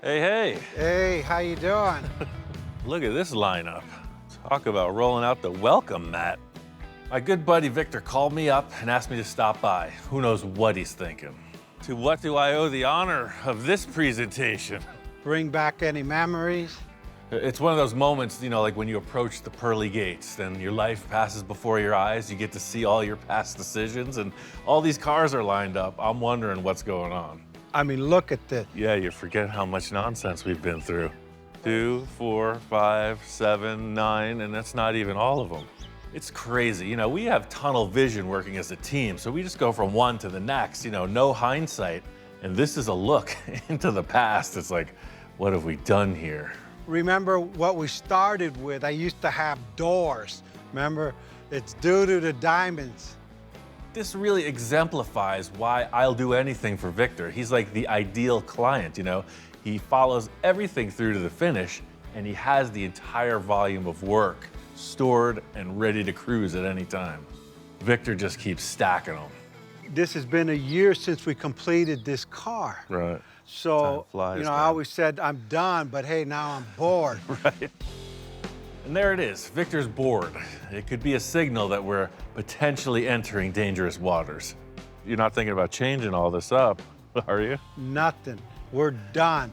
Hey, hey. Hey, how you doing? Look at this lineup. Talk about rolling out the welcome mat. My good buddy Victor called me up and asked me to stop by. Who knows what he's thinking? To what do I owe the honor of this presentation? Bring back any memories? It's one of those moments, you know, like when you approach the pearly gates, then your life passes before your eyes. You get to see all your past decisions, and all these cars are lined up. I'm wondering what's going on. I mean, look at this. Yeah, you forget how much nonsense we've been through. 2, 4, 5, 7, 9, and that's not even all of them. It's crazy. You know, we have tunnel vision working as a team, so we just go from one to the next, you know, no hindsight. And this is a look into the past. It's like, what have we done here? Remember what we started with? I used to have doors. Remember, it's due to the diamonds. This really exemplifies why I'll do anything for Victor. He's like the ideal client, you know? He follows everything through to the finish, and he has the entire volume of work stored and ready to cruise at any time. Victor just keeps stacking them. This has been a year since we completed this car. Right. So, Time flies, you know, man. I always said, I'm done, but hey, now I'm bored. Right. And there it is, Victor's bored. It could be a signal that we're potentially entering dangerous waters. You're not thinking about changing all this up, are you? Nothing. We're done.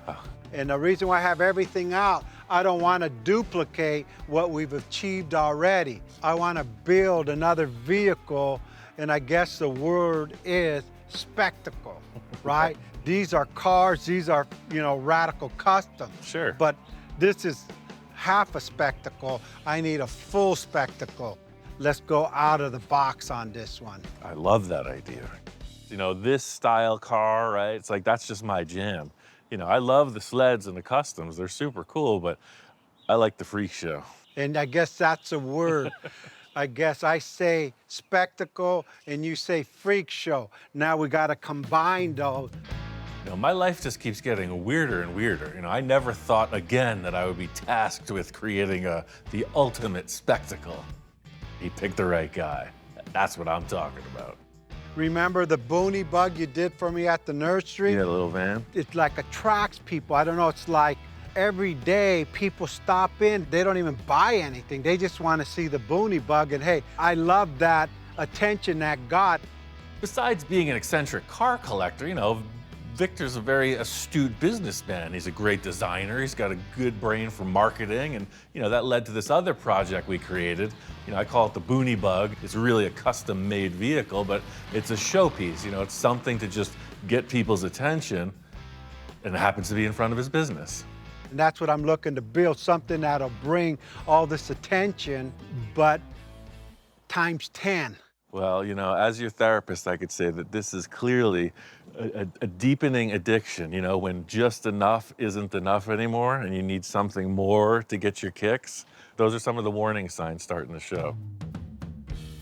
And the reason why I have everything out, I don't want to duplicate what we've achieved already. I want to build another vehicle, and I guess the word is spectacle, right? These are cars, these are, you know, radical customs. Sure. But this is half a spectacle. I need a full spectacle. Let's go out of the box on this one. I love that idea. You know, this style car, right? It's like, that's just my jam. You know, I love the sleds and the customs. They're super cool, but I like the freak show. And I guess that's a word. I guess I say spectacle and you say freak show. Now we got to combine those. You know, my life just keeps getting weirder and weirder. You know, I never thought again that I would be tasked with creating the ultimate spectacle. He picked the right guy. That's what I'm talking about. Remember the boonie bug you did for me at the nursery? Yeah, little van. It like attracts people. I don't know, it's like every day people stop in, they don't even buy anything. They just want to see the boonie bug, and hey, I love that attention that got. Besides being an eccentric car collector, you know, Victor's a very astute businessman. He's a great designer. He's got a good brain for marketing. And, you know, that led to this other project we created. You know, I call it the Boonie Bug. It's really a custom-made vehicle, but it's a showpiece. You know, it's something to just get people's attention, and it happens to be in front of his business. And that's what I'm looking to build, something that'll bring all this attention, but times 10. Well, you know, as your therapist, I could say that this is clearly a deepening addiction, you know, when just enough isn't enough anymore and you need something more to get your kicks. Those are some of the warning signs starting the show.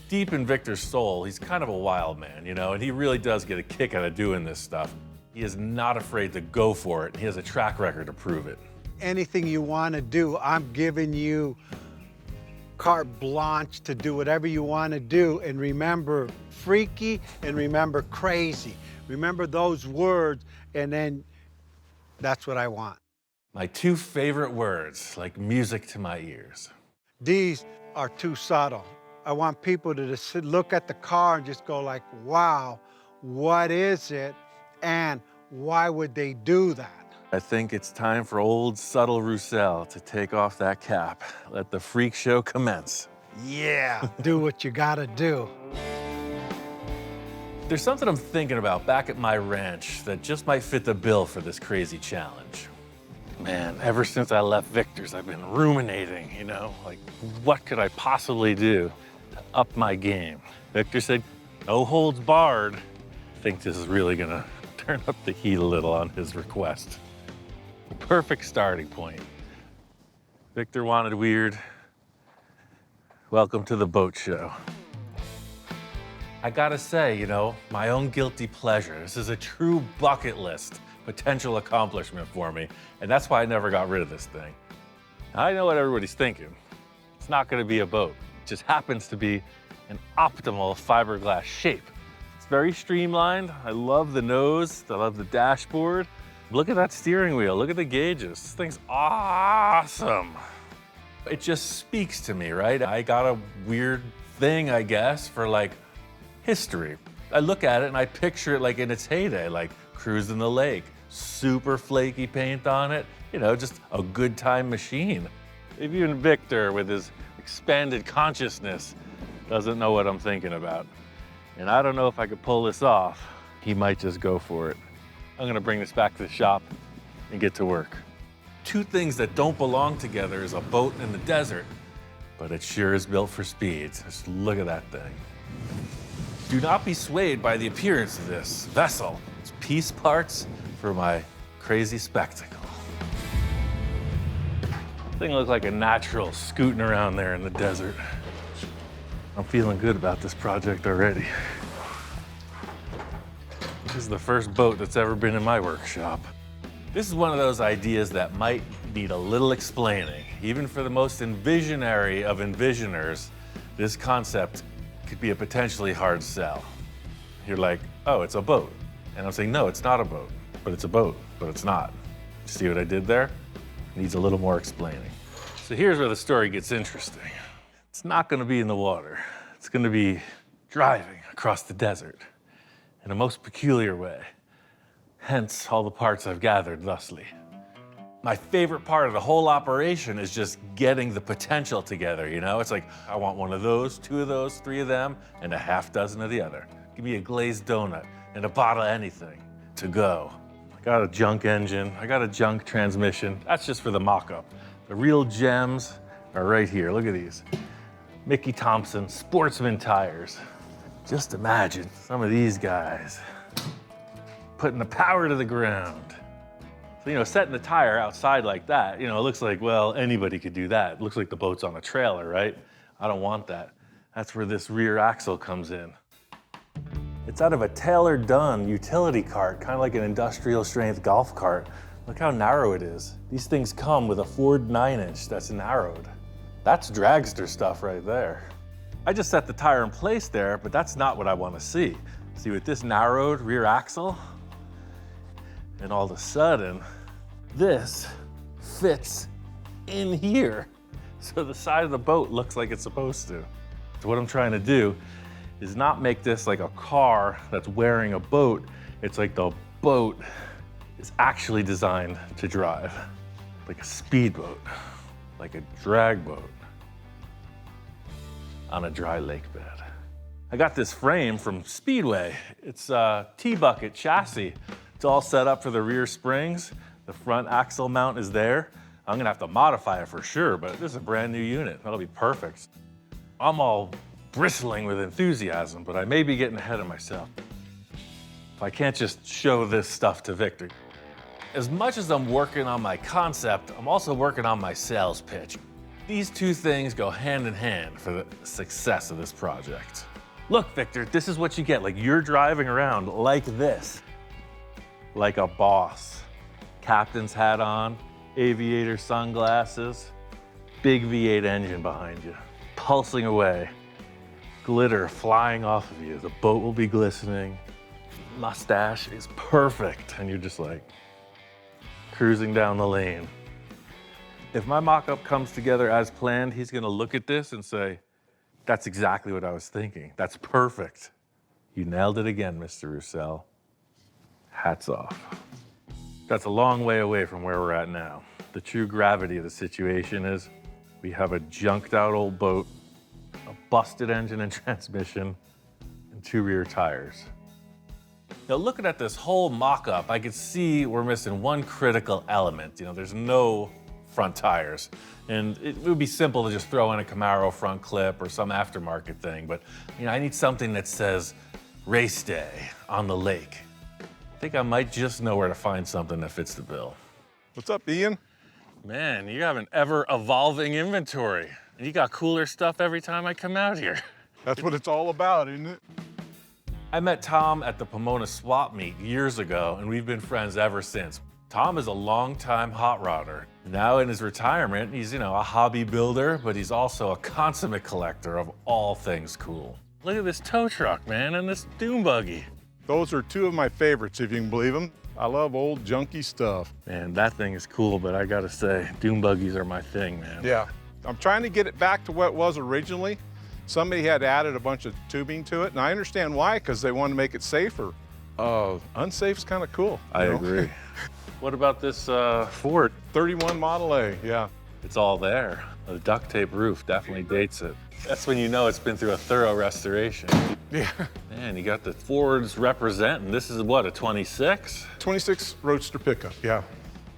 Deep in Victor's soul, he's kind of a wild man, you know, and he really does get a kick out of doing this stuff. He is not afraid to go for it, and he has a track record to prove it. Anything you want to do, I'm giving you carte blanche to do whatever you want to do. And remember freaky and remember crazy. Remember those words, and then that's what I want. My two favorite words, like music to my ears. These are too subtle. I want people to just look at the car and just go like, wow, what is it? And why would they do that? I think it's time for old subtle Roussel to take off that cap. Let the freak show commence. Yeah, do what you gotta do. There's something I'm thinking about back at my ranch that just might fit the bill for this crazy challenge. Man, ever since I left Victor's, I've been ruminating, you know, like, what could I possibly do to up my game? Victor said, no holds barred. I think this is really gonna turn up the heat a little on his request. Perfect starting point. Victor wanted weird. Welcome to the boat show. I gotta say, you know, my own guilty pleasure. This is a true bucket list potential accomplishment for me, and that's why I never got rid of this thing. I know what everybody's thinking. It's not gonna be a boat. It just happens to be an optimal fiberglass shape. It's very streamlined. I love the nose. I love the dashboard. Look at that steering wheel, look at the gauges. This thing's awesome. It just speaks to me, right? I got a weird thing, I guess, for like history. I look at it and I picture it like in its heyday, like cruising the lake, super flaky paint on it, you know, just a good time machine. Maybe even Victor with his expanded consciousness doesn't know what I'm thinking about. And I don't know if I could pull this off. He might just go for it. I'm gonna bring this back to the shop and get to work. Two things that don't belong together is a boat and the desert, but it sure is built for speed. Just look at that thing. Do not be swayed by the appearance of this vessel. It's piece parts for my crazy spectacle. Thing looks like a natural scooting around there in the desert. I'm feeling good about this project already. This is the first boat that's ever been in my workshop. This is one of those ideas that might need a little explaining. Even for the most envisionary of envisioners, this concept could be a potentially hard sell. You're like, oh, it's a boat. And I'm saying, no, it's not a boat, but it's a boat, but it's not. See what I did there? Needs a little more explaining. So here's where the story gets interesting. It's not gonna be in the water. It's gonna be driving across the desert in a most peculiar way. Hence all the parts I've gathered thusly. My favorite part of the whole operation is just getting the potential together, you know? It's like, I want one of those, two of those, three of them, and a half dozen of the other. Give me a glazed donut and a bottle of anything to go. I got a junk engine, I got a junk transmission. That's just for the mock-up. The real gems are right here, look at these. Mickey Thompson Sportsman tires. Just imagine some of these guys putting the power to the ground. So, you know, setting the tire outside like that, you know, it looks like, well, anybody could do that. It looks like the boat's on a trailer, right? I don't want that. That's where this rear axle comes in. It's out of a tailor-done utility cart, kind of like an industrial strength golf cart. Look how narrow it is. These things come with a Ford 9-inch that's narrowed. That's dragster stuff right there. I just set the tire in place there, but that's not what I want to see. See, with this narrowed rear axle, and all of a sudden, this fits in here. So the side of the boat looks like it's supposed to. So what I'm trying to do is not make this like a car that's wearing a boat. It's like the boat is actually designed to drive. Like a speedboat, like a drag boat on a dry lake bed. I got this frame from Speedway. It's a T-bucket chassis. It's all set up for the rear springs. The front axle mount is there. I'm gonna have to modify it for sure, but this is a brand new unit. That'll be perfect. I'm all bristling with enthusiasm, but I may be getting ahead of myself. If I can't just show this stuff to Victor. As much as I'm working on my concept, I'm also working on my sales pitch. These two things go hand in hand for the success of this project. Look, Victor, this is what you get. Like, you're driving around like this, like a boss. Captain's hat on, aviator sunglasses, big V8 engine behind you, pulsing away, glitter flying off of you. The boat will be glistening, mustache is perfect, and you're just like cruising down the lane. If my mock-up comes together as planned, he's gonna look at this and say, that's exactly what I was thinking. That's perfect. You nailed it again, Mr. Roussel. Hats off. That's a long way away from where we're at now. The true gravity of the situation is we have a junked out old boat, a busted engine and transmission, and 2 rear tires. Now, looking at this whole mock-up, I could see we're missing one critical element. You know, there's no front tires. And it would be simple to just throw in a Camaro front clip or some aftermarket thing, but you know, I need something that says race day on the lake. I think I might just know where to find something that fits the bill. What's up, Ian? Man, you have an ever-evolving inventory. And you got cooler stuff every time I come out here. That's what it's all about, isn't it? I met Tom at the Pomona swap meet years ago, and we've been friends ever since. Tom is a longtime hot rodder. Now in his retirement, he's, you know, a hobby builder, but he's also a consummate collector of all things cool. Look at this tow truck, man, and this dune buggy. Those are two of my favorites, if you can believe them. I love old junky stuff. Man, that thing is cool, but I gotta say, dune buggies are my thing, man. Yeah, I'm trying to get it back to what it was originally. Somebody had added a bunch of tubing to it, and I understand why, because they wanted to make it safer. Unsafe's kind of cool. I agree. What about this Ford? 31 Model A, yeah. It's all there. The duct tape roof definitely dates it. That's when you know it's been through a thorough restoration. Yeah. Man, you got the Fords representing. This is what, a 26? 26 Roadster pickup, yeah.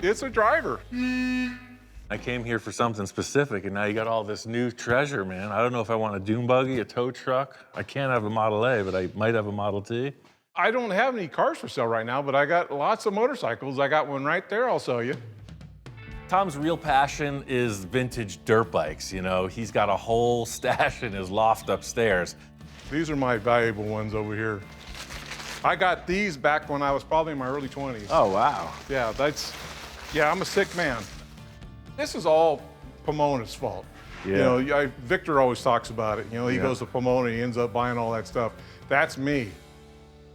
It's a driver. I came here for something specific, and now you got all this new treasure, man. I don't know if I want a dune buggy, a tow truck. I can't have a Model A, but I might have a Model T. I don't have any cars for sale right now, but I got lots of motorcycles. I got one right there I'll sell you. Tom's real passion is vintage dirt bikes, you know. He's got a whole stash in his loft upstairs. These are my valuable ones over here. I got these back when I was probably in my early 20s. Oh, wow. Yeah, I'm a sick man. This is all Pomona's fault. Yeah. You know, Victor always talks about it. You know, he goes to Pomona, he ends up buying all that stuff. That's me.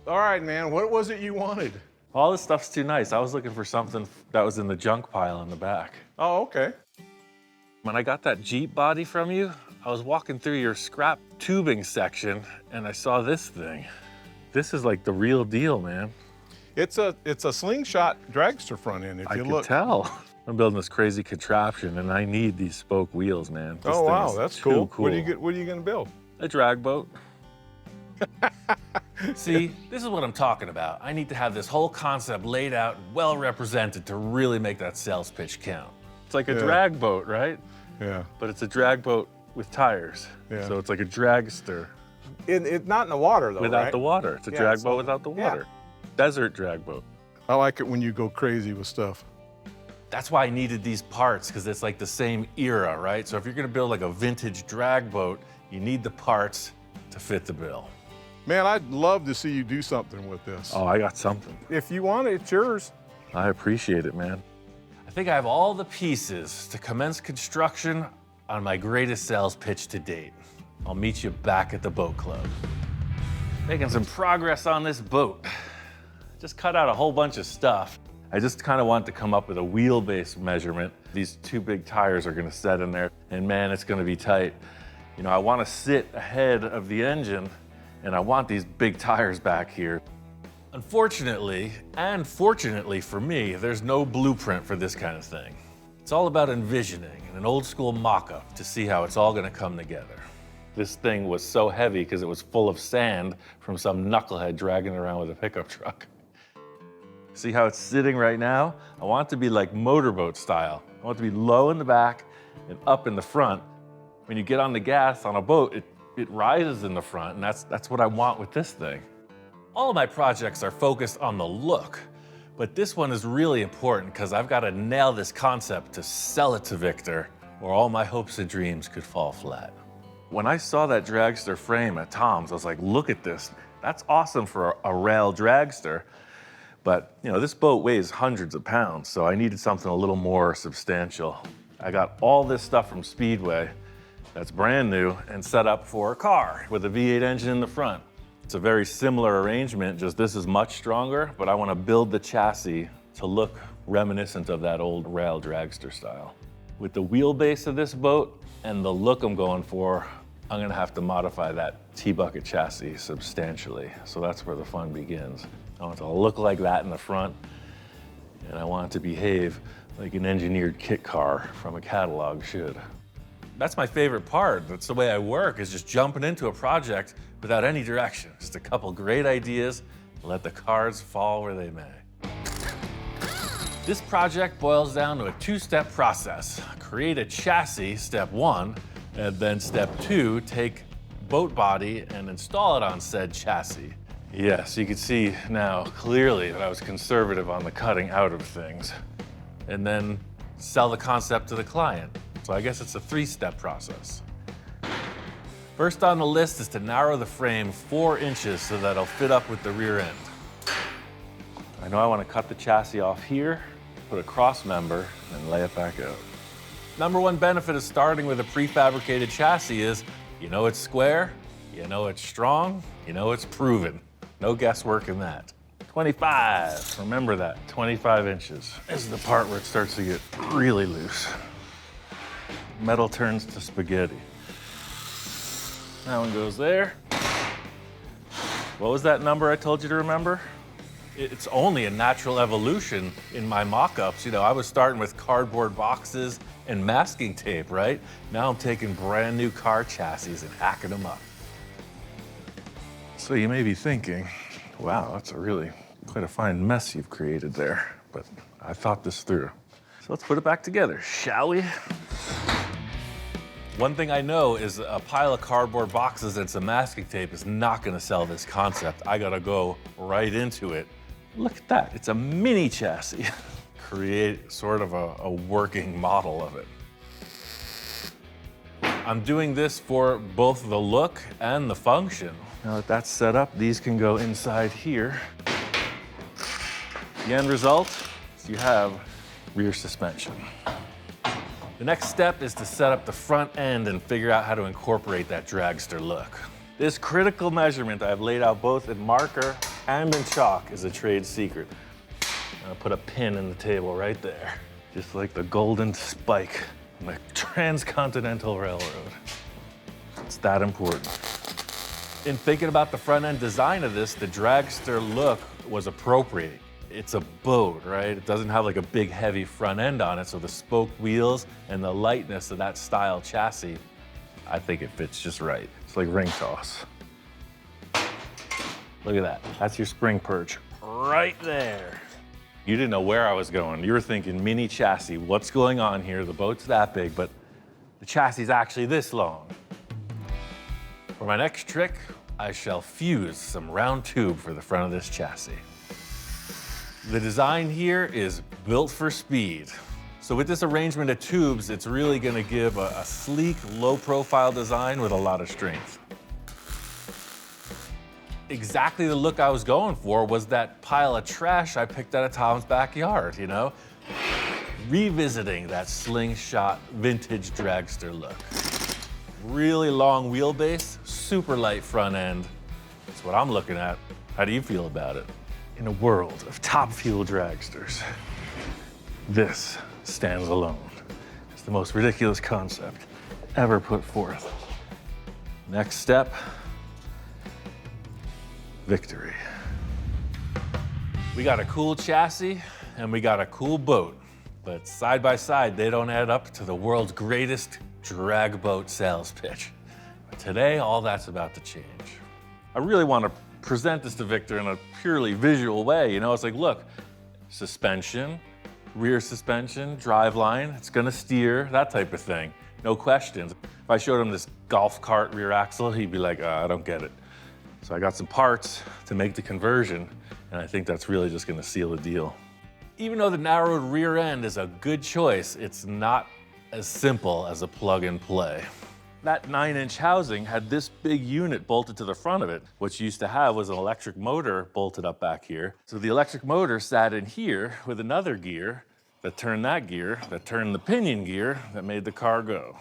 All right, man, what was it you wanted? All this stuff's too nice. I was looking for something that was in the junk pile in the back. Oh, okay. When I got that Jeep body from you, I was walking through your scrap tubing section, and I saw this thing. This is like the real deal, man. It's a slingshot dragster front end, if you look. I can tell. I'm building this crazy contraption, and I need these spoke wheels, man. This Oh, thing wow, is that's too cool. What are you gonna build? A drag boat. See, this is what I'm talking about. I need to have this whole concept laid out, well represented to really make that sales pitch count. It's like a drag boat, right? Yeah. But it's a drag boat with tires. Yeah. So it's like a dragster. It's not in the water, though, Without right? the water. It's a drag boat without the water. Desert drag boat. I like it when you go crazy with stuff. That's why I needed these parts, because it's like the same era, right? So if you're gonna build like a vintage drag boat, you need the parts to fit the bill. Man, I'd love to see you do something with this. Oh, I got something. If you want it, it's yours. I appreciate it, man. I think I have all the pieces to commence construction on my greatest sales pitch to date. I'll meet you back at the boat club. Making some progress on this boat. Just cut out a whole bunch of stuff. I just kind of want to come up with a wheelbase measurement. These two big tires are gonna set in there, and man, it's gonna be tight. You know, I wanna sit ahead of the engine, and I want these big tires back here. Unfortunately, and fortunately for me, there's no blueprint for this kind of thing. It's all about envisioning and an old school mock-up to see how it's all gonna come together. This thing was so heavy because it was full of sand from some knucklehead dragging it around with a pickup truck. See how it's sitting right now? I want it to be like motorboat style. I want it to be low in the back and up in the front. When you get on the gas on a boat, it rises in the front, and that's what I want with this thing. All of my projects are focused on the look, but this one is really important because I've got to nail this concept to sell it to Victor, or all my hopes and dreams could fall flat. When I saw that dragster frame at Tom's, I was like, look at this. That's awesome for a rail dragster. But, you know, this boat weighs hundreds of pounds, so I needed something a little more substantial. I got all this stuff from Speedway that's brand new and set up for a car with a V8 engine in the front. It's a very similar arrangement, just this is much stronger, but I want to build the chassis to look reminiscent of that old rail dragster style. With the wheelbase of this boat and the look I'm going for, I'm gonna have to modify that T-bucket chassis substantially. So that's where the fun begins. I want it to look like that in the front, and I want it to behave like an engineered kit car from a catalog should. That's my favorite part. That's the way I work, is just jumping into a project without any direction. Just a couple great ideas, and let the cards fall where they may. This project boils down to a two-step process. Create a chassis, step one, and then step two, take boat body and install it on said chassis. Yes, you can see now clearly that I was conservative on the cutting out of things. And then sell the concept to the client. So I guess it's a three-step process. First on the list is to narrow the frame 4 inches so that it'll fit up with the rear end. I know I want to cut the chassis off here, put a cross member, and lay it back out. Number one benefit of starting with a prefabricated chassis is, you know it's square, you know it's strong, you know it's proven. No guesswork in that. 25, remember that, 25 inches. This is the part where it starts to get really loose. Metal turns to spaghetti. That one goes there. What was that number I told you to remember? It's only a natural evolution in my mock-ups. You know, I was starting with cardboard boxes and masking tape, right? Now I'm taking brand new car chassis and hacking them up. So you may be thinking, wow, that's quite a fine mess you've created there. But I thought this through. So let's put it back together, shall we? One thing I know is a pile of cardboard boxes and some masking tape is not gonna sell this concept. I gotta go right into it. Look at that, it's a mini chassis. Create sort of a working model of it. I'm doing this for both the look and the function. Now that that's set up, these can go inside here. The end result is you have rear suspension. The next step is to set up the front end and figure out how to incorporate that dragster look. This critical measurement I've laid out both in marker and in chalk is a trade secret. I'll put a pin in the table right there, just like the golden spike on the transcontinental railroad. It's that important. In thinking about the front end design of this, the dragster look was appropriate. It's a boat, right? It doesn't have like a big heavy front end on it, so the spoke wheels and the lightness of that style chassis, I think it fits just right. It's like ring toss. Look at that, that's your spring perch right there. You didn't know where I was going. You were thinking mini chassis, what's going on here? The boat's that big, but the chassis is actually this long. For my next trick, I shall fuse some round tube for the front of this chassis. The design here is built for speed. So with this arrangement of tubes, it's really gonna give a sleek, low-profile design with a lot of strength. Exactly the look I was going for was that pile of trash I picked out of Tom's backyard, you know? Revisiting that slingshot vintage dragster look. Really long wheelbase, super light front end. That's what I'm looking at. How do you feel about it? In a world of top fuel dragsters, this stands alone. It's the most ridiculous concept ever put forth. Next step, victory. We got a cool chassis and we got a cool boat, but side by side, they don't add up to the world's greatest drag boat sales pitch. But today, all that's about to change. I really want to present this to Victor in a purely visual way. You know, it's like, look, suspension, rear suspension, driveline, it's gonna steer, that type of thing. No questions. If I showed him this golf cart rear axle, he'd be like, I don't get it. So I got some parts to make the conversion, and I think that's really just gonna seal the deal. Even though the narrowed rear end is a good choice, it's not as simple as a plug and play. That 9-inch housing had this big unit bolted to the front of it. What you used to have was an electric motor bolted up back here. So the electric motor sat in here with another gear that turned that gear, that turned the pinion gear, that made the car go.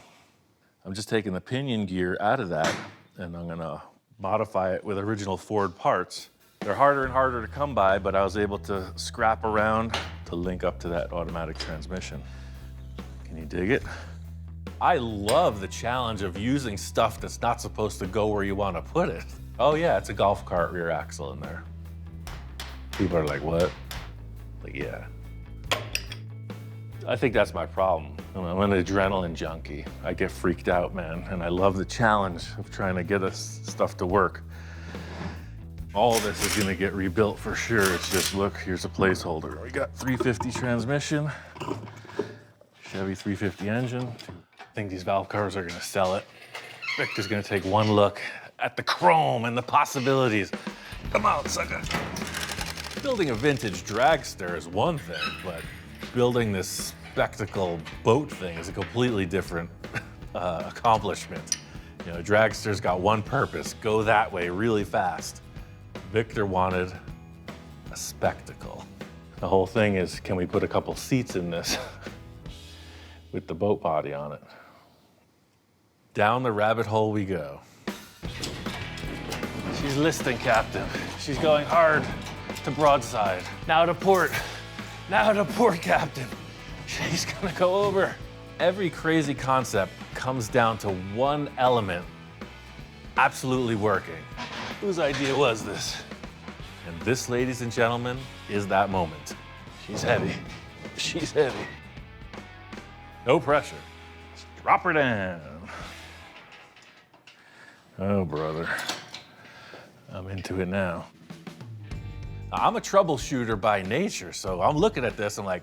I'm just taking the pinion gear out of that, and I'm gonna modify it with original Ford parts. They're harder and harder to come by, but I was able to scrap around to link up to that automatic transmission. Can you dig it? I love the challenge of using stuff that's not supposed to go where you want to put it. Oh yeah, it's a golf cart rear axle in there. People are like, what? Like, yeah. I think that's my problem. I'm an adrenaline junkie. I get freaked out, man, and I love the challenge of trying to get us stuff to work. All this is gonna get rebuilt for sure. It's just, look, here's a placeholder. We got 350 transmission, Chevy 350 engine. I think these valve covers are gonna sell it. Victor's gonna take one look at the chrome and the possibilities. Come on, sucker. Building a vintage dragster is one thing, but building this spectacle boat thing is a completely different accomplishment. You know, dragster's got one purpose, go that way really fast. Victor wanted a spectacle. The whole thing is, can we put a couple seats in this with the boat body on it? Down the rabbit hole we go. She's listing, Captain. She's going hard to broadside. Now to port. Now to port, Captain. She's gonna go over. Every crazy concept comes down to one element absolutely working. Whose idea was this? And this, ladies and gentlemen, is that moment. She's heavy. She's heavy. No pressure. Just drop her down. Oh, brother. I'm into it now. I'm a troubleshooter by nature, so I'm looking at this, I'm like,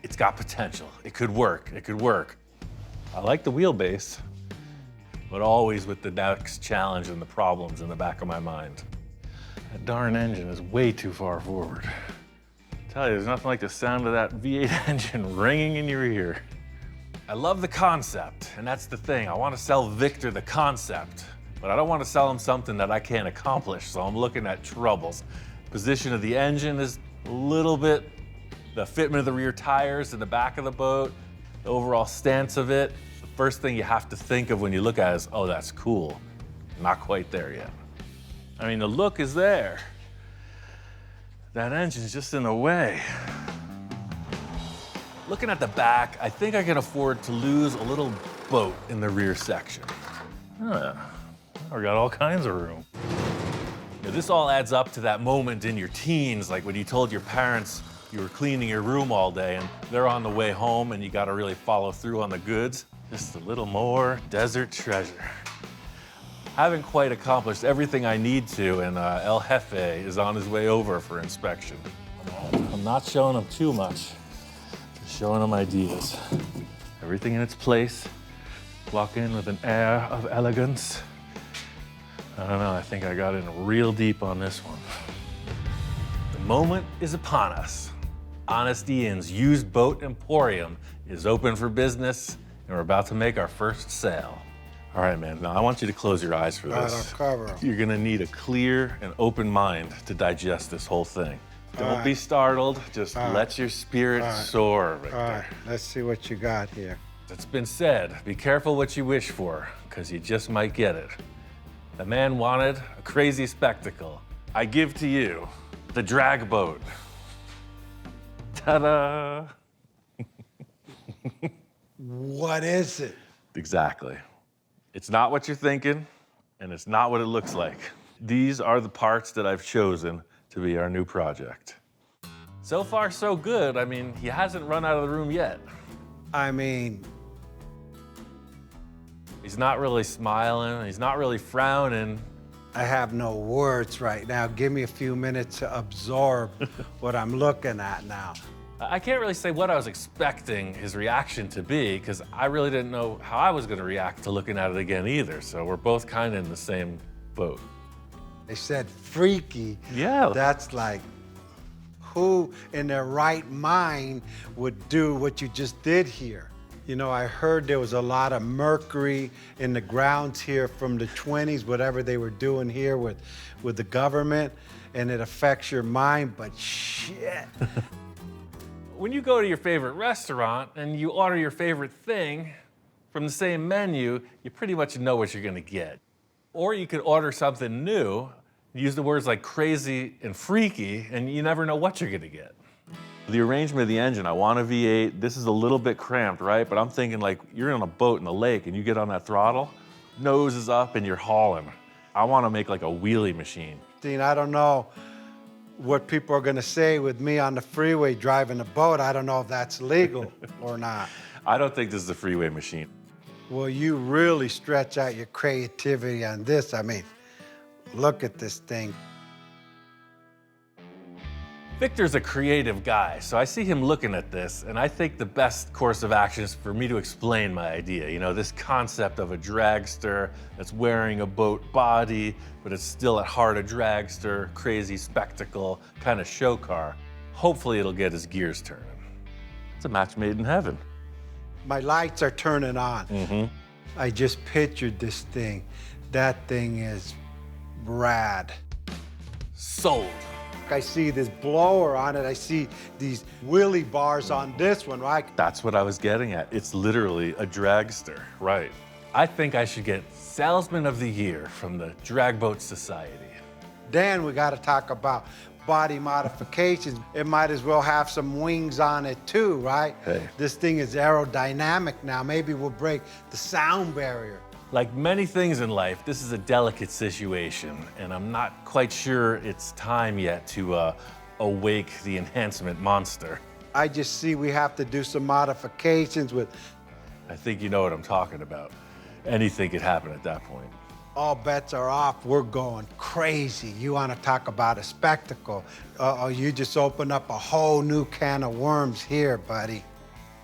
it's got potential. It could work. It could work. I like the wheelbase, but always with the next challenge and the problems in the back of my mind. That darn engine is way too far forward. I tell you, there's nothing like the sound of that V8 engine ringing in your ear. I love the concept, and that's the thing. I want to sell Victor the concept, but I don't want to sell him something that I can't accomplish, so I'm looking at troubles. Position of the engine is a little bit, the fitment of the rear tires in the back of the boat, the overall stance of it. The first thing you have to think of when you look at it is, oh, that's cool. Not quite there yet. I mean, the look is there. That engine's just in the way. Looking at the back, I think I can afford to lose a little boat in the rear section. Huh. I got all kinds of room. You know, this all adds up to that moment in your teens, like when you told your parents you were cleaning your room all day and they're on the way home and you gotta really follow through on the goods. Just a little more desert treasure. I haven't quite accomplished everything I need to, and El Jefe is on his way over for inspection. I'm not showing him too much, just showing him ideas. Everything in its place. Walk in with an air of elegance. I don't know, I think I got in real deep on this one. The moment is upon us. Honest Ian's used boat emporium is open for business, and we're about to make our first sale. All right, man, now I want you to close your eyes for this. I'll cover 'em. You're gonna need a clear and open mind to digest this whole thing. Don't be startled, just let your spirit soar, Victor. All right, let's see what you got here. It's been said, be careful what you wish for, because you just might get it. The man wanted a crazy spectacle. I give to you the drag boat. Ta-da! What is it? Exactly. It's not what you're thinking, and it's not what it looks like. These are the parts that I've chosen to be our new project. So far, so good. I mean, he hasn't run out of the room yet. I mean, He's not really smiling, he's not really frowning. I have no words right now. Give me a few minutes to absorb what I'm looking at now. I can't really say what I was expecting his reaction to be, because I really didn't know how I was gonna react to looking at it again either, so we're both kind of in the same boat. They said freaky. Yeah. That's like, who in their right mind would do what you just did here? You know, I heard there was a lot of mercury in the grounds here from the 20s, whatever they were doing here with the government, and it affects your mind, but shit. When you go to your favorite restaurant and you order your favorite thing from the same menu, you pretty much know what you're gonna get. Or you could order something new, use the words like crazy and freaky, and you never know what you're gonna get. The arrangement of the engine, I want a V8. This is a little bit cramped, right? But I'm thinking like you're on a boat in the lake and you get on that throttle, nose is up and you're hauling. I want to make like a wheelie machine. Dean, I don't know what people are gonna say with me on the freeway driving a boat. I don't know if that's legal or not. I don't think this is a freeway machine. Well, you really stretch out your creativity on this. I mean, look at this thing. Victor's a creative guy, so I see him looking at this, and I think the best course of action is for me to explain my idea. You know, this concept of a dragster that's wearing a boat body, but it's still at heart a dragster, crazy spectacle, kind of show car. Hopefully it'll get his gears turning. It's a match made in heaven. My lights are turning on. I just pictured this thing. That thing is rad. Sold. I see this blower on it. I see these wheelie bars on this one, right? That's what I was getting at. It's literally a dragster, right? I think I should get Salesman of the Year from the Dragboat Society. Then we got to talk about body modifications. It might as well have some wings on it too, right? Hey. This thing is aerodynamic now. Maybe we'll break the sound barrier. Like many things in life, this is a delicate situation, and I'm not quite sure it's time yet to awake the enhancement monster. I just see we have to do some modifications with I think you know what I'm talking about. Anything could happen at that point. all bets are off. We're going crazy. You want to talk about a spectacle? You just opened up a whole new can of worms here, buddy.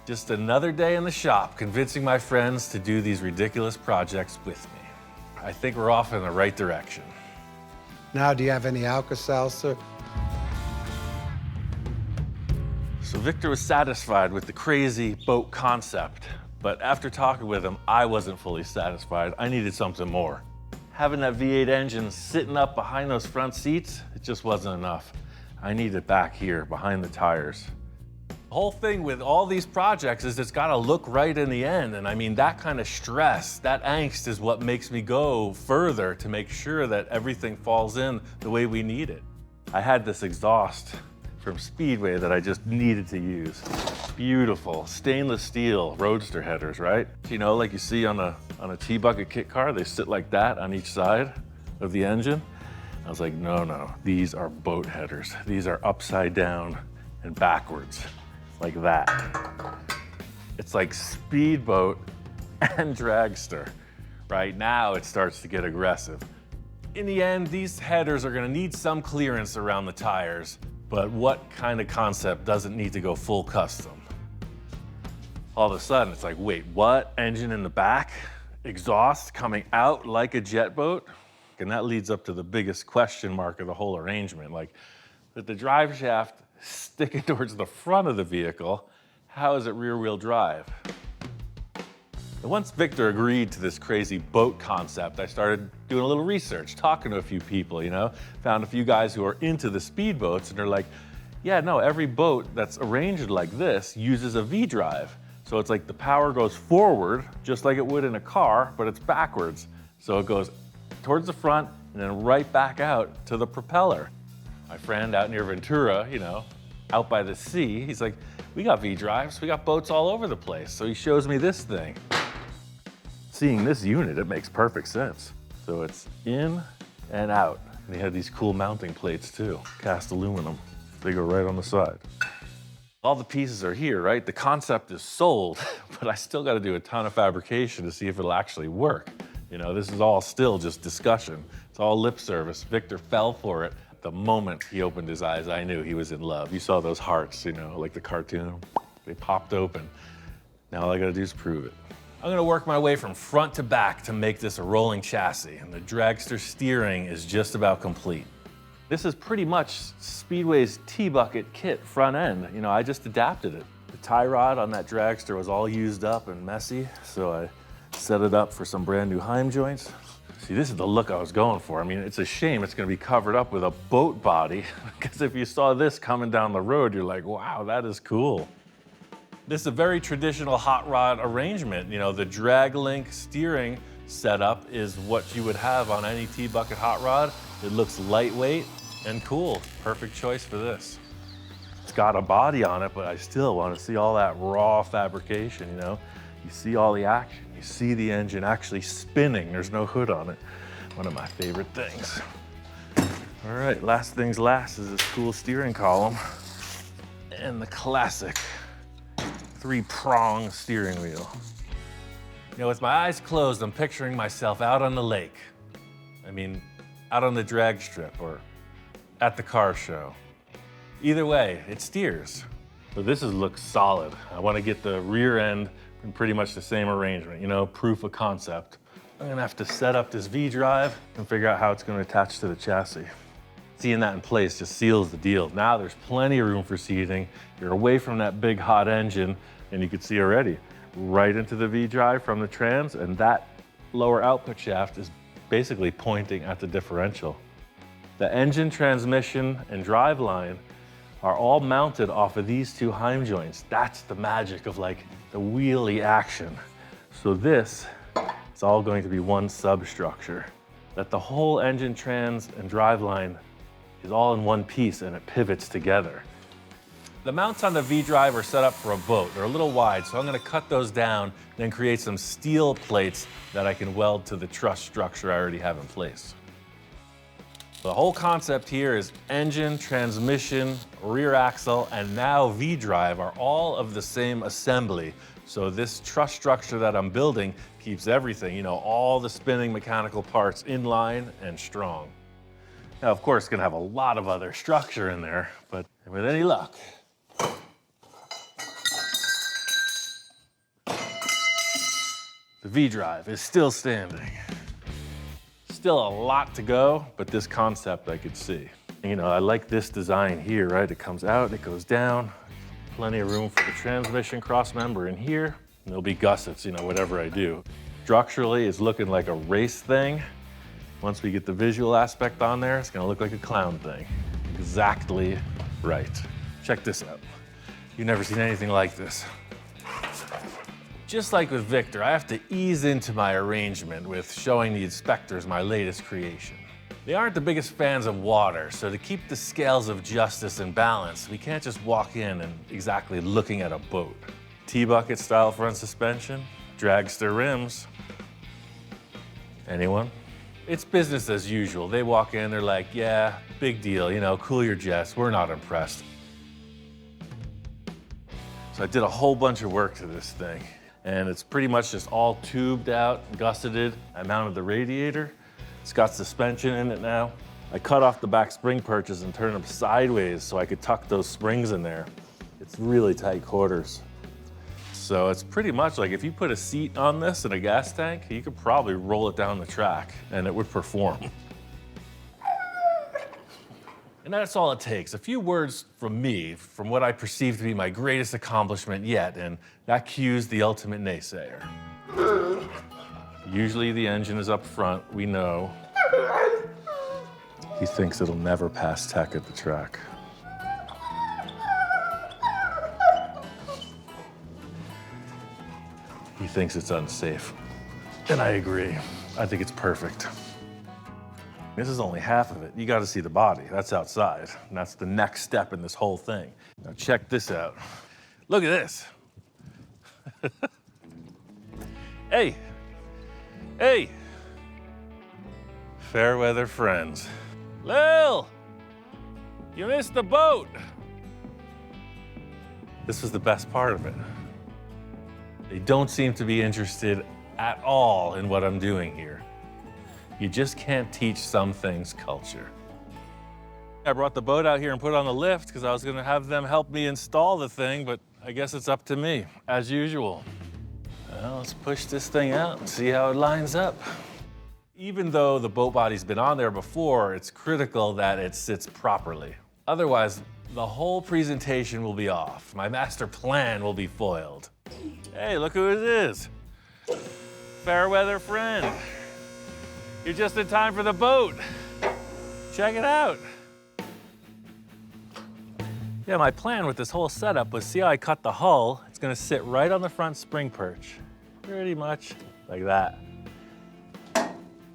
Just another day in the shop convincing my friends to do these ridiculous projects with me. I think we're off in the right direction. Now, do you have any Alka-Seltzer? So Victor was satisfied with the crazy boat concept, but after talking with him, I wasn't fully satisfied. I needed something more. Having that V8 engine sitting up behind those front seats, it just wasn't enough. I need it back here, behind the tires. The whole thing with all these projects is it's gotta look right in the end. And I mean, that kind of stress, that angst is what makes me go further to make sure that everything falls in the way we need it. I had this exhaust from Speedway that I just needed to use. Beautiful stainless steel roadster headers, right? You know, like you see on a T-bucket kit car, they sit like that on each side of the engine. I was like, no, these are boat headers. These are upside down and backwards, like that. It's like Speedboat and Dragster. Right now, it starts to get aggressive. In the end, these headers are gonna need some clearance around the tires, but what kind of concept doesn't need to go full custom? All of a sudden, it's like, wait, what? Engine in the back? Exhaust coming out like a jet boat? And that leads up to the biggest question mark of the whole arrangement. Like, with the drive shaft sticking towards the front of the vehicle, how is it rear-wheel drive? And once Victor agreed to this crazy boat concept, I started doing a little research, talking to a few people, you know, found a few guys who are into the speedboats, and they're like, yeah, no, every boat that's arranged like this uses a V-drive. So it's like the power goes forward, just like it would in a car, but it's backwards. So it goes towards the front and then right back out to the propeller. My friend out near Ventura, you know, out by the sea, he's like, we got V-drives, we got boats all over the place. So he shows me this thing. Seeing this unit, it makes perfect sense. So it's in and out. And they had these cool mounting plates too, cast aluminum. They go right on the side. All the pieces are here, right? The concept is sold, but I still got to do a ton of fabrication to see if it'll actually work. You know, this is all still just discussion. It's all lip service. Victor fell for it. The moment he opened his eyes, I knew he was in love. You saw those hearts, you know, like the cartoon. They popped open. Now all I got to do is prove it. I'm gonna work my way from front to back to make this a rolling chassis, and the Dragster steering is just about complete. This is pretty much Speedway's T-bucket kit front end. You know, I just adapted it. The tie rod on that Dragster was all used up and messy, so I set it up for some brand new Heim joints. See, this is the look I was going for. I mean, it's a shame it's gonna be covered up with a boat body, because if you saw this coming down the road, you're like, wow, that is cool. This is a very traditional hot rod arrangement. You know, the drag link steering setup is what you would have on any T-bucket hot rod. It looks lightweight and cool. Perfect choice for this. It's got a body on it, but I still want to see all that raw fabrication, you know? You see all the action. You see the engine actually spinning. There's no hood on it. One of my favorite things. All right, last things last is this cool steering column and the classic 3-prong steering wheel. You know, with my eyes closed, I'm picturing myself out on the lake. I mean, out on the drag strip or at the car show. Either way, it steers. So this looks solid. I want to get the rear end in pretty much the same arrangement, you know, proof of concept. I'm gonna have to set up this V-drive and figure out how it's gonna attach to the chassis. Seeing that in place just seals the deal. Now there's plenty of room for seating. You're away from that big hot engine, and you can see already, right into the V-drive from the trans, and that lower output shaft is basically pointing at the differential. The engine, transmission, and drive line are all mounted off of these two Heim joints. That's the magic of like the wheelie action. So this It's all going to be one substructure. That the whole engine, trans, and driveline is all in one piece and it pivots together. The mounts on the V-drive are set up for a boat. They're a little wide, so I'm gonna cut those down, then create some steel plates that I can weld to the truss structure I already have in place. The whole concept here is engine, transmission, rear axle, and now V-drive are all of the same assembly. So this truss structure that I'm building keeps everything, you know, all the spinning mechanical parts in line and strong. Now, of course, it's gonna have a lot of other structure in there, but with any luck, the V-drive is still standing. Still a lot to go, but this concept I could see. You know, I like this design here, right? It comes out, it goes down. Plenty of room for the transmission cross member in here. And there'll be gussets, you know, whatever I do. Structurally, it's looking like a race thing. Once we get the visual aspect on there, it's gonna look like a clown thing. Exactly right. Check this out. You've never seen anything like this. Just like with Victor, I have to ease into my arrangement with showing the inspectors my latest creation. They aren't the biggest fans of water, so to keep the scales of justice in balance, we can't just walk in and exactly looking at a boat. T-bucket style front suspension, dragster rims. Anyone? It's business as usual. They walk in, they're like, yeah, big deal, you know, cool your jets, we're not impressed. So I did a whole bunch of work to this thing. And it's pretty much just all tubed out, gusseted. I mounted the radiator. It's got suspension in it now. I cut off the back spring perches and turned them sideways so I could tuck those springs in there. It's really tight quarters. So it's pretty much like if you put a seat on this in a gas tank, you could probably roll it down the track and it would perform. And that's all it takes. A few words from me, from what I perceive to be my greatest accomplishment yet, and that cues the ultimate naysayer. Usually the engine is up front, we know. He thinks it'll never pass tech at the track. He thinks it's unsafe. And I agree. I think it's perfect. This is only half of it. You got to see the body. That's outside. And that's the next step in this whole thing. Now check this out. Look at this. Hey. Hey. Fair weather friends. Lil! You missed the boat. This was the best part of it. They don't seem to be interested at all in what I'm doing here. You just can't teach some things culture. I brought the boat out here and put it on the lift because I was gonna have them help me install the thing, but I guess it's up to me, as usual. Well, let's push this thing out and see how it lines up. Even though the boat body's been on there before, it's critical that it sits properly. Otherwise, the whole presentation will be off. My master plan will be foiled. Hey, look who it is. Fair weather friend. You're just in time for the boat. Check it out. Yeah, my plan with this whole setup was see how I cut the hull. It's gonna sit right on the front spring perch. Pretty much like that.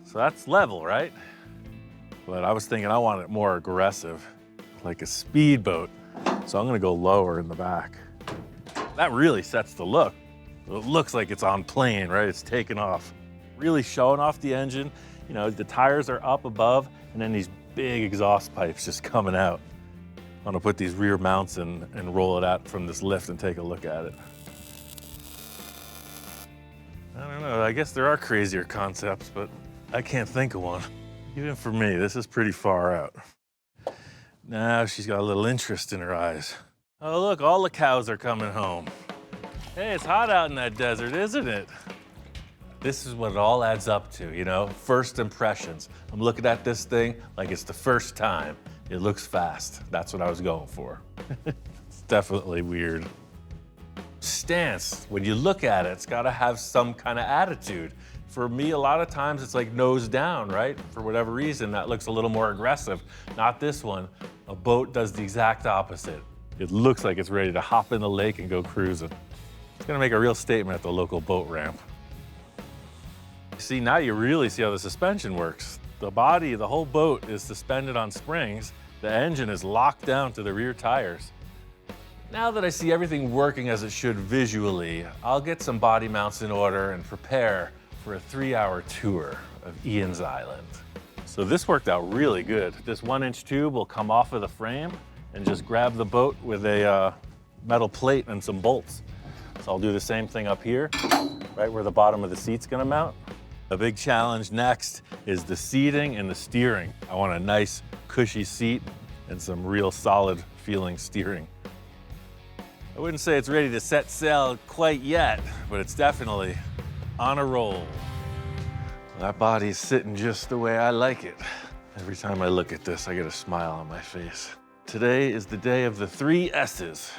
So that's level, right? But I was thinking I want it more aggressive, like a speedboat. So I'm gonna go lower in the back. That really sets the look. It looks like it's on plane, right? It's taking off. Really showing off the engine. You know, the tires are up above, and then these big exhaust pipes just coming out. I'm gonna put these rear mounts in and roll it out from this lift and take a look at it. I don't know, I guess there are crazier concepts, but I can't think of one. Even for me, this is pretty far out. Now she's got a little interest in her eyes. Oh look, all the cows are coming home. Hey, it's hot out in that desert, isn't it? This is what it all adds up to, you know? First impressions. I'm looking at this thing like it's the first time. It looks fast. That's what I was going for. It's definitely weird. Stance, when you look at it, it's gotta have some kind of attitude. For me, a lot of times it's like nose down, right? For whatever reason, that looks a little more aggressive. Not this one. A boat does the exact opposite. It looks like it's ready to hop in the lake and go cruising. It's gonna make a real statement at the local boat ramp. See, now you really see how the suspension works. The body, the whole boat is suspended on springs. The engine is locked down to the rear tires. Now that I see everything working as it should visually, I'll get some body mounts in order and prepare for a 3-hour tour of Ian's Island. So this worked out really good. This 1-inch tube will come off of the frame and just grab the boat with a metal plate and some bolts. So I'll do the same thing up here, right where the bottom of the seat's gonna mount. A big challenge next is the seating and the steering. I want a nice cushy seat and some real solid feeling steering. I wouldn't say it's ready to set sail quite yet, but it's definitely on a roll. That body's sitting just the way I like it. Every time I look at this, I get a smile on my face. Today is the day of the 3 S's.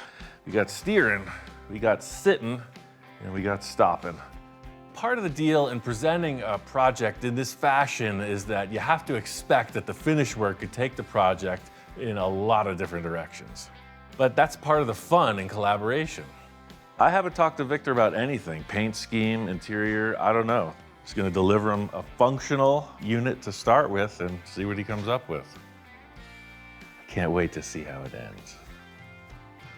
We got steering, we got sitting, and we got stopping. Part of the deal in presenting a project in this fashion is that you have to expect that the finish work could take the project in a lot of different directions. But that's part of the fun in collaboration. I haven't talked to Victor about anything, paint scheme, interior, I don't know. Just gonna deliver him a functional unit to start with and see what he comes up with. I can't wait to see how it ends.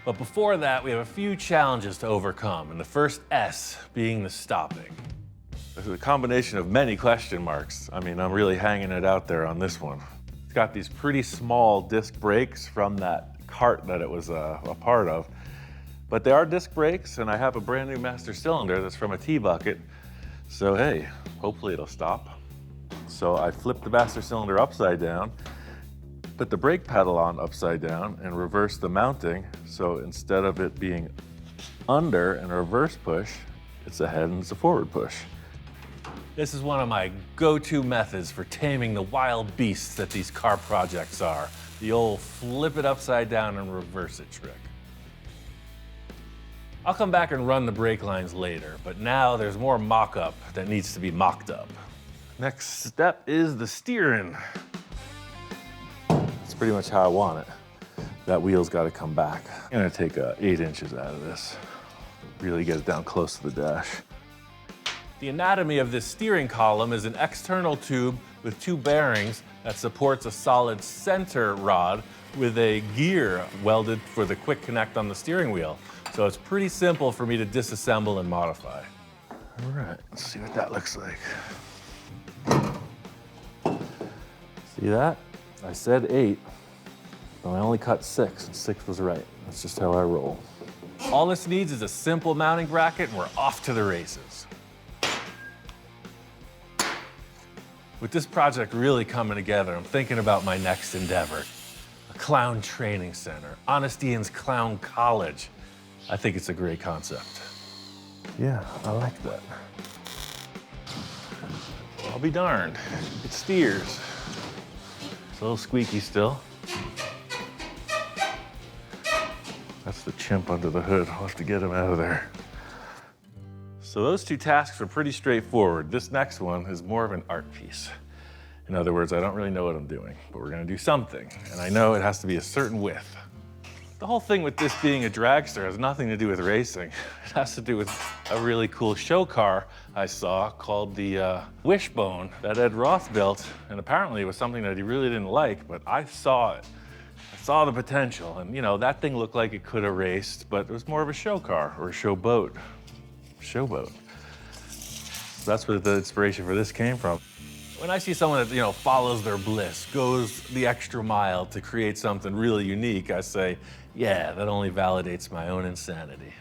But before that, we have a few challenges to overcome, and the first S being the stopping. This is a combination of many question marks. I mean, I'm really hanging it out there on this one. It's got these pretty small disc brakes from that cart that it was a part of. But they are disc brakes, and I have a brand new master cylinder that's from a T-bucket. So hey, hopefully it'll stop. So I flipped the master cylinder upside down, put the brake pedal on upside down, and reversed the mounting. So instead of it being under and a reverse push, it's ahead and it's a forward push. This is one of my go-to methods for taming the wild beasts that these car projects are. The old flip it upside down and reverse it trick. I'll come back and run the brake lines later, but now there's more mock-up that needs to be mocked up. Next step is the steering. That's pretty much how I want it. That wheel's got to come back. I'm gonna take 8 inches out of this. Really get it down close to the dash. The anatomy of this steering column is an external tube with 2 bearings that supports a solid center rod with a gear welded for the quick connect on the steering wheel. So it's pretty simple for me to disassemble and modify. All right, let's see what that looks like. See that? I said 8, but I only cut 6, and 6 was right. That's just how I roll. All this needs is a simple mounting bracket, and we're off to the races. With this project really coming together, I'm thinking about my next endeavor. A clown training center, Honest Ian's Clown College. I think it's a great concept. Yeah, I like that. I'll be darned. It steers. It's a little squeaky still. That's the chimp under the hood. I'll have to get him out of there. So those 2 tasks are pretty straightforward. This next one is more of an art piece. In other words, I don't really know what I'm doing, but we're gonna do something. And I know it has to be a certain width. The whole thing with this being a dragster has nothing to do with racing. It has to do with a really cool show car I saw called the Wishbone that Ed Roth built. And apparently it was something that he really didn't like, but I saw it. I saw the potential. And you know, that thing looked like it could have raced, but it was more of a show car or a show boat. Showboat. So that's where the inspiration for this came from. When I see someone that, you know, follows their bliss, goes the extra mile to create something really unique, I say, yeah, that only validates my own insanity.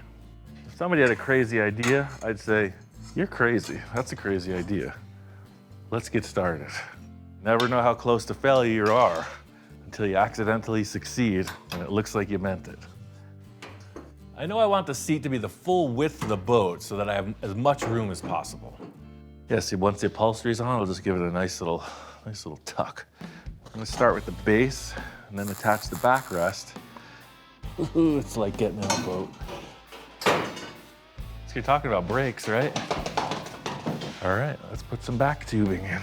If somebody had a crazy idea, I'd say, you're crazy. That's a crazy idea. Let's get started. Never know how close to failure you are until you accidentally succeed and it looks like you meant it. I know I want the seat to be the full width of the boat so that I have as much room as possible. Yeah, see, once the upholstery's on, I'll just give it a nice little tuck. I'm gonna start with the base and then attach the backrest. Ooh, it's like getting in a boat. So you're talking about brakes, right? All right, let's put some back tubing in.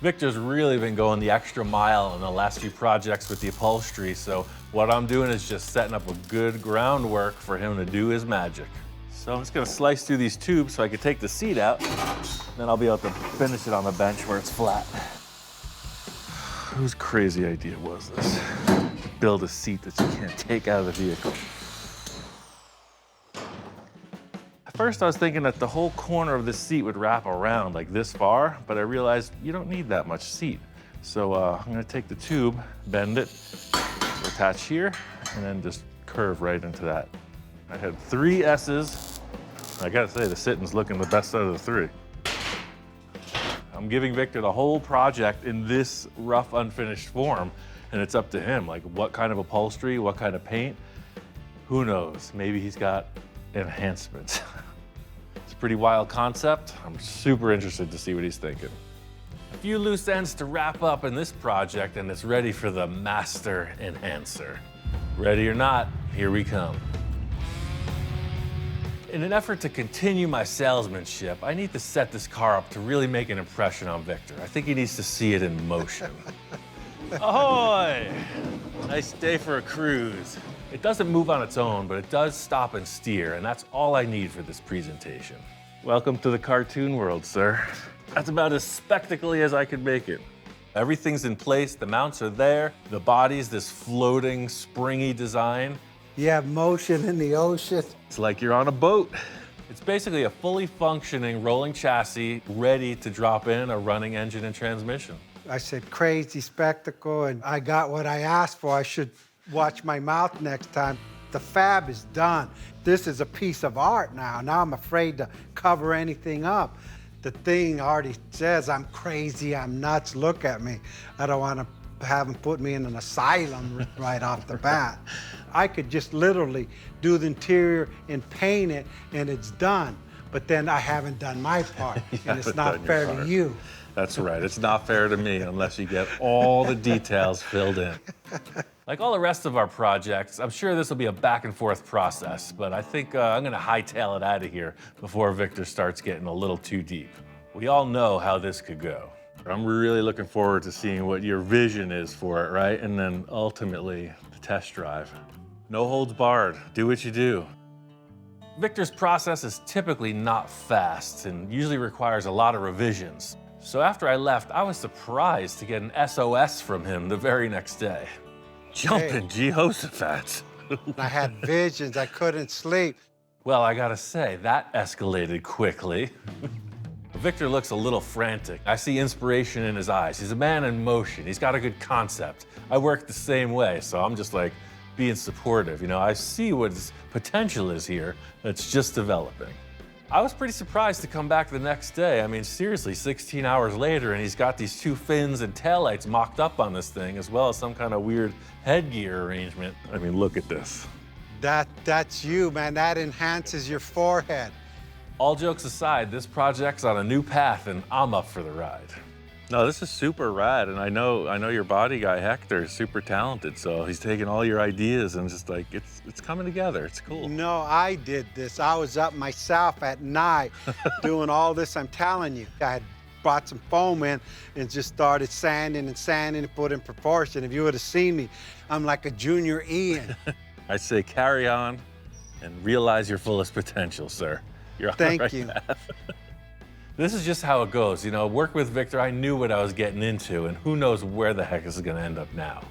Victor's really been going the extra mile in the last few projects with the upholstery, so what I'm doing is just setting up a good groundwork for him to do his magic. So I'm just gonna slice through these tubes so I can take the seat out Then I'll be able to finish it on the bench where it's flat. Whose crazy idea was this? Build a seat that you can't take out of the vehicle. At first I was thinking that the whole corner of the seat would wrap around like this far, but I realized you don't need that much seat. So I'm gonna take the tube, bend it, attach here, and then just curve right into that. I had 3 S's. I gotta say, the sitting's looking the best out of the 3. I'm giving Victor the whole project in this rough, unfinished form, and it's up to him. Like, what kind of upholstery, what kind of paint? Who knows? Maybe he's got enhancements. It's a pretty wild concept. I'm super interested to see what he's thinking. A few loose ends to wrap up in this project, and it's ready for the master enhancer. Ready or not, here we come. In an effort to continue my salesmanship, I need to set this car up to really make an impression on Victor. I think he needs to see it in motion. Ahoy! Nice day for a cruise. It doesn't move on its own, but it does stop and steer, and that's all I need for this presentation. Welcome to the cartoon world, sir. That's about as spectacle-y as I could make it. Everything's in place, the mounts are there, the body's this floating, springy design. You have motion in the ocean. It's like you're on a boat. It's basically a fully functioning rolling chassis ready to drop in a running engine and transmission. I said, crazy spectacle, and I got what I asked for. I should watch my mouth next time. The fab is done. This is a piece of art now. Now I'm afraid to cover anything up. The thing already says I'm crazy, I'm nuts, look at me. I don't want to have them put me in an asylum right off the bat. I could just literally do the interior and paint it, and it's done. But then I haven't done my part, and it's not fair to you. That's right. It's not fair to me unless you get all the details filled in. Like all the rest of our projects, I'm sure this will be a back and forth process, but I think I'm going to hightail it out of here before Victor starts getting a little too deep. We all know how this could go. I'm really looking forward to seeing what your vision is for it, right? And then ultimately, the test drive. No holds barred. Do what you do. Victor's process is typically not fast and usually requires a lot of revisions. So after I left, I was surprised to get an SOS from him the very next day. Jumping Jehoshaphat. I had visions, I couldn't sleep. Well, I gotta say, that escalated quickly. Victor looks a little frantic. I see inspiration in his eyes. He's a man in motion. He's got a good concept. I work the same way, so I'm just like being supportive. You know, I see what his potential is here that's just developing. I was pretty surprised to come back the next day. I mean, seriously, 16 hours later, and he's got these 2 fins and taillights mocked up on this thing, as well as some kind of weird headgear arrangement. I mean, look at this. That's you, man. That enhances your forehead. All jokes aside, this project's on a new path, and I'm up for the ride. No, this is super rad, and I know your body guy, Hector, is super talented, so he's taking all your ideas and just like, it's coming together, it's cool. No, I did this. I was up myself at night doing all this, I'm telling you. I had brought some foam in and just started sanding and put in proportion. If you would have seen me, I'm like a junior Ian. I say carry on and realize your fullest potential, sir. You're on the right path. This is just how it goes. You know, work with Victor, I knew what I was getting into, and who knows where the heck this is gonna end up now.